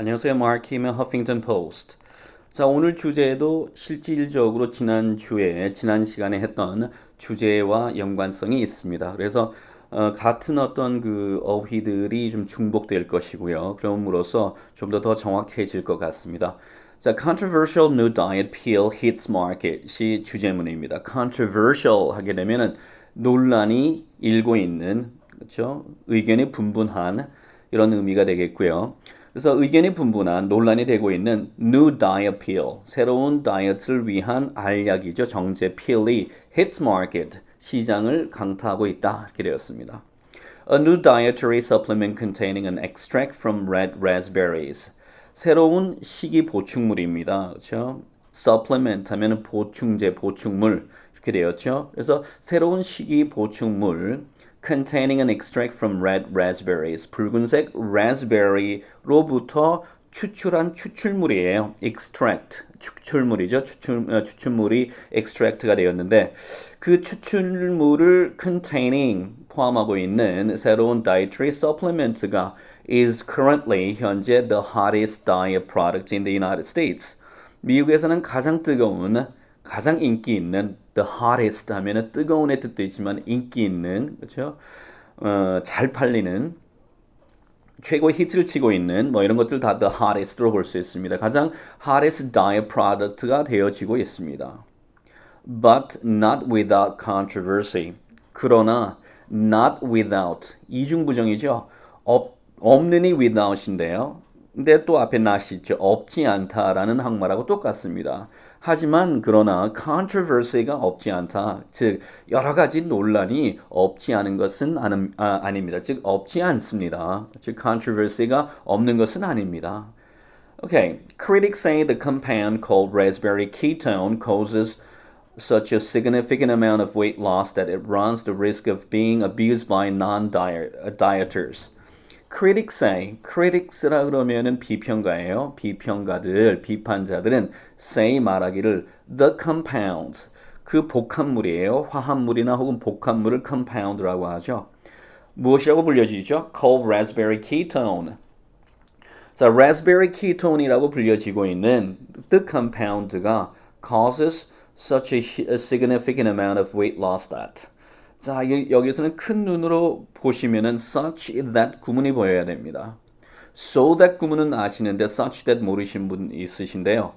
안녕하세요. 마크임의 허핑턴 포스트. 자, 오늘 주제도 실질적으로 지난 시간에 했던 주제와 연관성이 있습니다. 그래서 같은 어떤 그 어휘들이 좀 중복될 것이고요. 그럼으로써 좀 더 정확해질 것 같습니다. 자, controversial new diet pill hits market이 주제문입니다. controversial 하게 되면은 논란이 일고 있는, 그렇죠? 의견이 분분한 이런 의미가 되겠고요. 그래서 의견이 분분한 논란이 되고 있는 new diet pill, 새로운 다이어트를 위한 알약이죠. 정제 필이 hits market, 시장을 강타하고 있다. 이렇게 되었습니다. A new dietary supplement containing an extract from red raspberries. 새로운 식이 보충물입니다. 그렇죠? supplement 하면 보충제, 보충물 이렇게 되었죠. 그래서 새로운 식이 보충물 containing an extract from red raspberries. 붉은색 raspberry로부터 추출한 추출물이에요. extract, 추출물이죠. 추출물이 extract가 되었는데 그 추출물을 containing, 포함하고 있는 새로운 dietary supplement가 is currently, 현재 the hottest diet product in the United States. 미국에서는 가장 뜨거운, 가장 인기 있는 the hottest 하면은 뜨거운의 뜻도 있지만 인기 있는, 그렇죠? 잘 팔리는, 최고의 히트를 치고 있는 뭐 이런 것들 다 the hottest로 볼 수 있습니다. 가장 hottest diet product가 되어지고 있습니다. But not without controversy. 그러나 not without, 이중부정이죠. 없느니 without인데요. 근데 또 앞에 not이 있죠. 없지 않다라는 항말하고 똑같습니다. 하지만 그러나 controversy가 없지 않다. 즉 여러 가지 논란이 없지 않은 것은 아닙니다. 즉 없지 않습니다. 즉 controversy가 없는 것은 아닙니다. Okay, critics say the compound called raspberry ketone causes such a significant amount of weight loss that it runs the risk of being abused by non-dieters. Critics say, critics라 그러면은 비평가예요. 비평가들, 비판자들은 say 말하기를 the compound, 그 복합물이에요. 화합물이나 혹은 복합물을 compound라고 하죠. 무엇이라고 불려지죠? Called raspberry ketone. 자, raspberry ketone이라고 불려지고 있는 the compound가 causes such a significant amount of weight loss that. 자, 여기서는 큰 눈으로 보시면은 such that 구문이 보여야 됩니다. So that 구문은 아시는데 such that 모르신 분 있으신데요.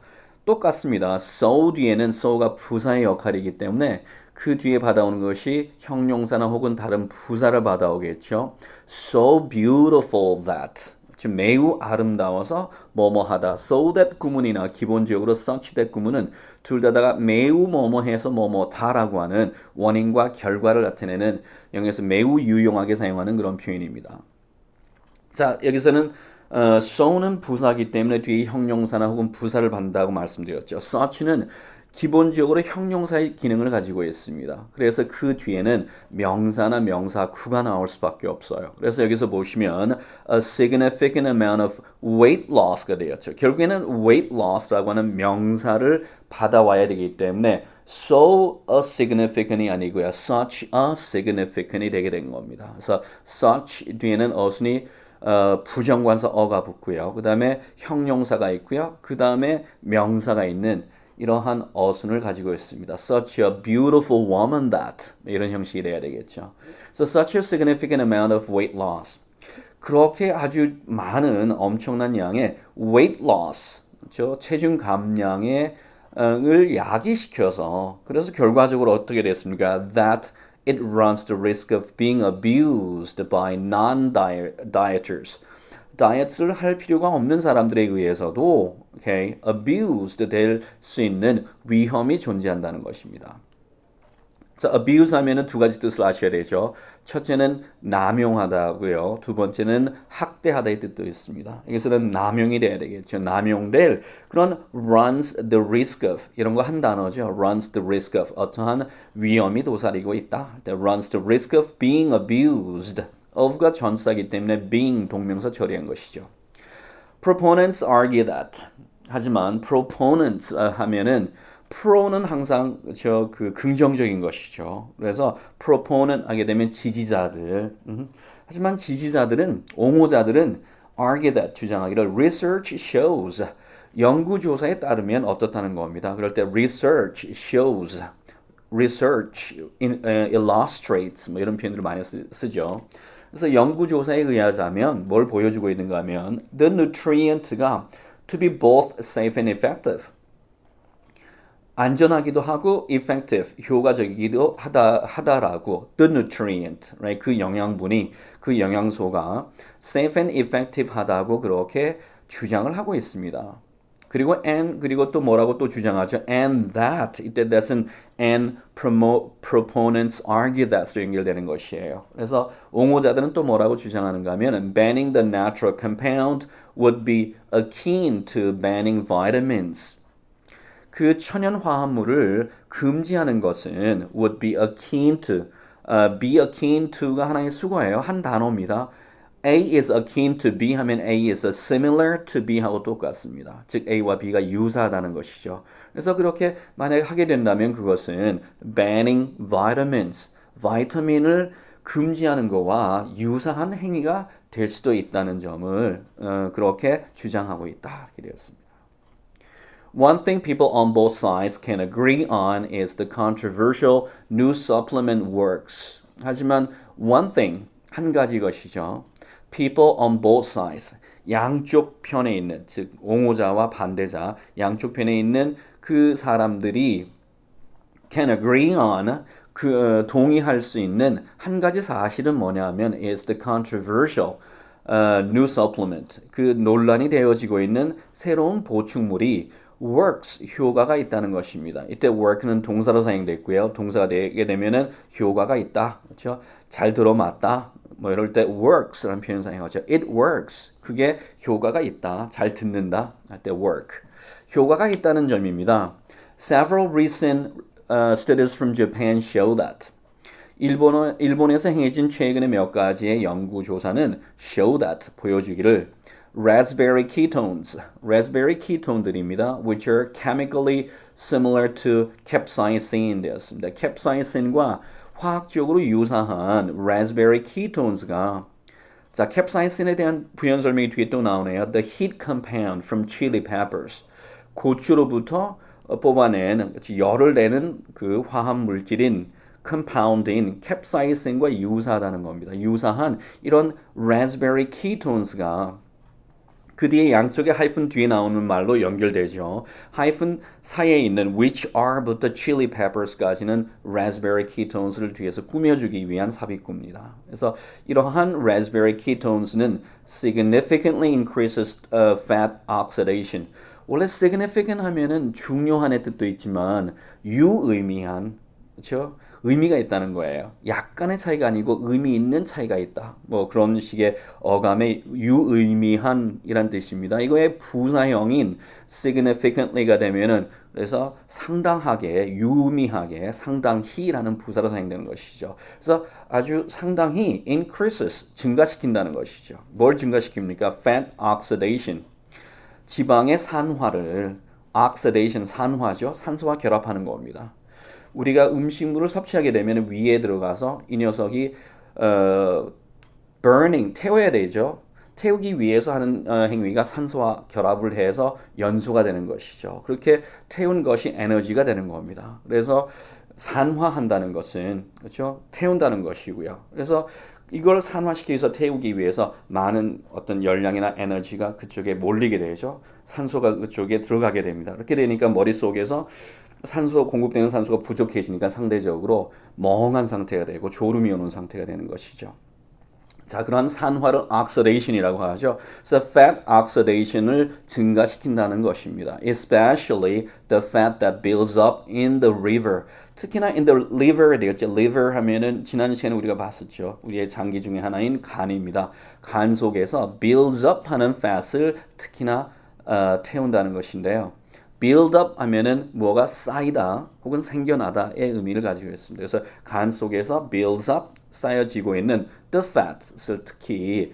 똑같습니다. so 뒤에는 so가 부사의 역할이기 때문에 그 뒤에 받아오는 것이 형용사나 혹은 다른 부사를 받아오겠죠. So beautiful that. 즉 매우 아름다워서 뭐뭐하다. So that 구문이나 기본적으로 such that 구문은 둘 다가 매우 뭐뭐해서 뭐뭐다라고 하는 원인과 결과를 나타내는 영어에서 매우 유용하게 사용하는 그런 표현입니다. 자, 여기서는 so는 부사이기 때문에 뒤에 형용사나 혹은 부사를 받는다고 말씀드렸죠. such는 기본적으로 형용사의 기능을 가지고 있습니다. 그래서 그 뒤에는 명사나 명사구가 나올 수밖에 없어요. 그래서 여기서 보시면 a significant amount of weight loss가 되었죠. 결국에는 weight loss라고 하는 명사를 받아와야 되기 때문에 so a significant이 아니고요. such a significant이 되게 된 겁니다. 그래서 such 뒤에는 어순이 부정관사 어가 붙고요. 그 다음에 형용사가 있고요. 그 다음에 명사가 있는 이러한 어순을 가지고 있습니다. Such a beautiful woman that 이런 형식이 돼야 되겠죠. So such a significant amount of weight loss. 그렇게 아주 많은 엄청난 양의 weight loss, 그렇죠? 체중 감량을 야기시켜서 그래서 결과적으로 어떻게 됐습니까? That it runs the risk of being abused by non-dieters. 다이어트를 할 필요가 없는 사람들에 의해서도 okay, abused 될 수 있는 위험이 존재한다는 것입니다. 자, abuse 하면은 두 가지 뜻을 아셔야 되죠. 첫째는 남용하다고요. 두 번째는 학대하다의 뜻도 있습니다. 여기서는 남용이 돼야 되겠죠. 남용될 그런 runs the risk of 이런 거 한 단어죠. runs the risk of 어떠한 위험이 도사리고 있다. runs the risk of being abused. of가 전사이기 때문에 being 동명사 처리한 것이죠. Proponents argue that. 하지만 proponents 하면은 pro는 항상 그 긍정적인 것이죠. 그래서 proponent 하게 되면 지지자들. 하지만 지지자들은 옹호자들은 argue that 주장하기를 research shows 연구조사에 따르면 어떻다는 겁니다. 그럴 때 research shows research illustrates 뭐 이런 표현들을 많이 쓰죠. 그래서 연구조사에 의하자면 뭘 보여주고 있는가 하면 the nutrient가 to be both safe and effective 안전하기도 하고 effective 효과적이기도 하다라고 the nutrient right? 그 영양분이 그 영양소가 safe and effective 하다고 그렇게 주장을 하고 있습니다. 그리고 또 뭐라고 또 주장하죠? And that 이때 that은 and proponents argue that으로 연결되는 것이에요. 그래서 옹호자들은 또 뭐라고 주장하는가 하면 banning the natural compound would be akin to banning vitamins. 그 천연 화합물을 금지하는 것은 would be akin to, be akin to가 하나의 수거예요. 한 단어입니다. A is akin to B 하면 A is similar to B 하고 똑같습니다. 즉 A와 B가 유사하다는 것이죠. 그래서 그렇게 만약에 하게 된다면 그것은 banning vitamins, 바이타민을 금지하는 것과 유사한 행위가 될 수도 있다는 점을 그렇게 주장하고 있다. 이렇게 되었습니다. One thing people on both sides can agree on is the controversial new supplement works. 하지만 one thing, 한 가지 것이죠. People on both sides, 양쪽 편에 있는, 즉 옹호자와 반대자, 양쪽 편에 있는 그 사람들이 can agree on, 동의할 수 있는 한 가지 사실은 뭐냐면 is the controversial new supplement. 그 논란이 되어지고 있는 새로운 보충물이 works, 효과가 있다는 것입니다. 이때 work는 동사로 사용됐고요. 동사가 되게 되면은 효과가 있다. 그렇죠? 잘 들어맞다. 뭐 이럴 때 works라는 표현 사용하죠. It works. 그게 효과가 있다. 잘 듣는다. 할 때 work. 효과가 있다는 점입니다. Several recent studies from Japan show that. 일본에서 행해진 최근의 몇 가지의 연구 조사는 show that 보여주기를 raspberry ketone들입니다. which are chemically similar to capsaicin 되었습니다. capsaicin과 화학적으로 유사한 raspberry ketones가 자, capsaicin에 대한 부연 설명이 뒤에 또 나오네요. The heat compound from chili peppers. 고추로부터 뽑아낸 열을 내는 그 화학 물질인 compound인 capsaicin과 유사하다는 겁니다. 유사한 이런 raspberry ketones가 그 뒤에 양쪽에 하이픈 뒤에 나오는 말로 연결되죠. 하이픈 사이에 있는 which are부터 chili peppers까지는 raspberry ketones를 뒤에서 꾸며주기 위한 삽입구입니다. 그래서 이러한 raspberry ketones는 significantly increases fat oxidation. 원래 significant 하면은 중요한의 뜻도 있지만 유의미한, 그렇죠? 의미가 있다는 거예요. 약간의 차이가 아니고 의미 있는 차이가 있다. 뭐 그런 식의 어감의 유의미한이란 뜻입니다. 이거의 부사형인 significantly가 되면은 그래서 상당하게, 유의미하게, 상당히라는 부사로 사용되는 것이죠. 그래서 아주 상당히 increases, 증가시킨다는 것이죠. 뭘 증가시킵니까? Fat oxidation, 지방의 산화를 oxidation, 산화죠. 산소와 결합하는 겁니다. 우리가 음식물을 섭취하게 되면 위에 들어가서 이 녀석이 burning, 태워야 되죠. 태우기 위해서 하는 행위가 산소와 결합을 해서 연소가 되는 것이죠. 그렇게 태운 것이 에너지가 되는 겁니다. 그래서 산화한다는 것은 그렇죠? 태운다는 것이고요. 그래서 이걸 산화시키기 위해서 태우기 위해서 많은 어떤 열량이나 에너지가 그쪽에 몰리게 되죠. 산소가 그쪽에 들어가게 됩니다. 그렇게 되니까 머릿속에서 공급되는 산소가 부족해지니까 상대적으로 멍한 상태가 되고 졸음이 오는 상태가 되는 것이죠. 자, 그러한 산화를 oxidation이라고 하죠. 그래서 fat oxidation을 증가시킨다는 것입니다. Especially the fat that builds up in the liver. 특히나 in the liver 되겠죠. liver 하면은 지난 시간에 우리가 봤었죠. 우리의 장기 중에 하나인 간입니다. 간 속에서 builds up 하는 fat을 특히나 태운다는 것인데요. build up 하면은 뭐가 쌓이다 혹은 생겨나다의 의미를 가지고 있습니다. 그래서 간 속에서 builds up 쌓여지고 있는 the fat을 특히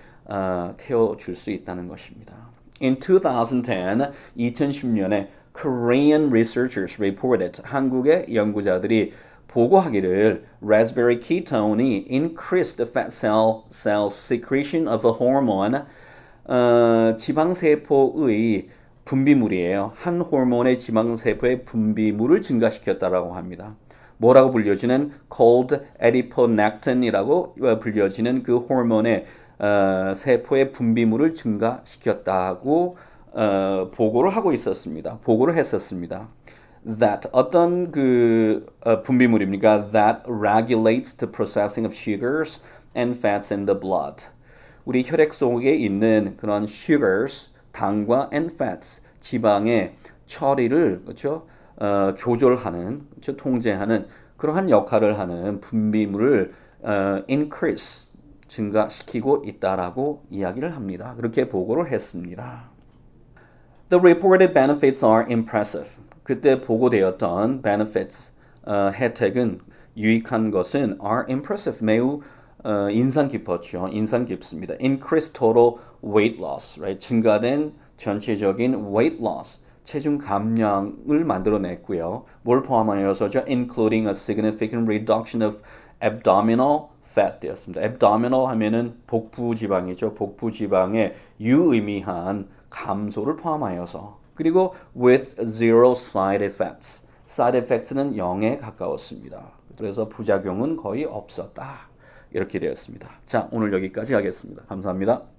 태워줄 수 있다는 것입니다. In 2010년에 Korean researchers reported 한국의 연구자들이 보고하기를 raspberry ketone이 increased the fat cell secretion of a hormone 지방세포의 분비물이에요. 한 호르몬의 지방세포의 분비물을 증가시켰다라고 합니다. 뭐라고 불려지는 cold adiponectin이라고 불려지는 그 호르몬의 세포의 분비물을 증가시켰다고 보고를 하고 있었습니다. 보고를 했었습니다. That 어떤 분비물입니까? That regulates the processing of sugars and fats in the blood. 우리 혈액 속에 있는 그런 sugars, 당과 and fats, 지방의 처리를 그렇죠? 조절하는, 그렇죠? 통제하는 그러한 역할을 하는 분비물을 increase, 증가시키고 있다라고 이야기를 합니다. 그렇게 보고를 했습니다. The reported benefits are impressive. 그때 보고되었던 benefits, 혜택은 유익한 것은 are impressive, 매우 인상 깊었죠. 인상 깊습니다. Increased total weight loss, right? 증가된 전체적인 weight loss, 체중 감량을 만들어냈고요. 뭘 포함하여서죠? Including a significant reduction of abdominal fat 되었습니다. abdominal 하면은 복부 지방이죠. 복부 지방의 유의미한 감소를 포함하여서 그리고 with zero side effects. side effects는 0에 가까웠습니다. 그래서 부작용은 거의 없었다. 이렇게 되었습니다. 자, 오늘 여기까지 하겠습니다. 감사합니다.